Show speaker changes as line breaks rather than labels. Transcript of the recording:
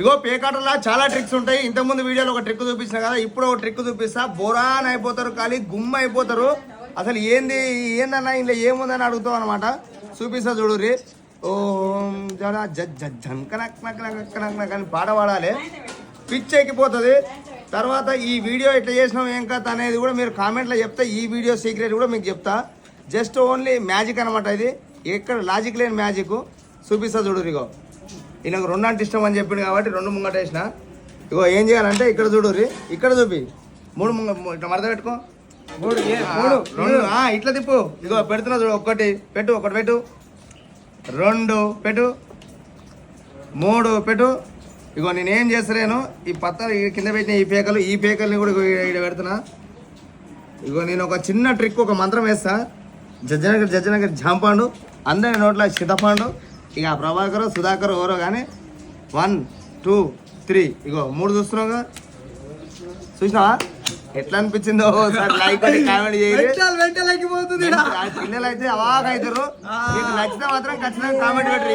ఇగో పేకాటలా చాలా ట్రిక్స్ ఉంటాయి. ఇంతకుముందు వీడియోలో ఒక ట్రిక్ చూపించిన కదా, ఇప్పుడు ఒక ట్రిక్ చూపిస్తా. బోరాన్ అయిపోతారు, ఖాళీ గుమ్మ అయిపోతారు. అసలు ఏందన్నా ఇంట్లో ఏముందని అడుగుతాం అనమాట. చూపిస్తా చూడుర్రి. ఓం జరా జనకనక్కనక్కనక్కనక్కన పాట పాడాలి, పిచ్ ఎక్కిపోతుంది. తర్వాత ఈ వీడియో ఎట్లా చేసినాం ఏం కథ అనేది కూడా మీరు కామెంట్లో చెప్తే ఈ వీడియో సీక్రెట్ కూడా మీకు చెప్తా. జస్ట్ ఓన్లీ మ్యాజిక్ అనమాట. ఇది ఎక్కడ లాజిక్ లేని మ్యాజిక్. చూపిస్తా చూడుర్రి. ఇగో ఈయనకు 2 అంటే ఇష్టం అని చెప్పిండు కాబట్టి 2 ముంగట వేసిన. ఇగో ఏం చేయాలంటే ఇక్కడ చూడుర్రి, ఇక్కడ చూపి 3 ఇట్లా మడత పెట్టుకో. 2 ఇట్లా తిప్పు. ఇగో పెడుతున్నా చూడు. ఒకటి పెట్టు, 2 పెట్టు, 3 పెట్టు. ఇగో నేనేం చేస్తలేను, ఈ పత్తాలు కింద పెట్టిన ఈ పేకల్ని కూడా ఇక్కడ పెడుతున్నా. ఇగో నేను ఒక చిన్న ట్రిక్, ఒక మంత్రం వేస్తా. జజ్జనగర్ జాంపాండు, అందరి నోట్ల చింతపాండు. ఇక ప్రభాకర్ సుధాకర్ ఎవరో కానీ 1 2 3 ఇగో 3 చూస్తున్నావుగా. చూసినావా ఎట్లా అనిపించిందో? ఒకసారి లైక్ అని కామెంట్ చేయాలి. పిల్లలు అయితే అవాక్ అవుతారు. మీకు నచ్చితే మాత్రం ఖచ్చితంగా కామెంట్ పెట్టరు.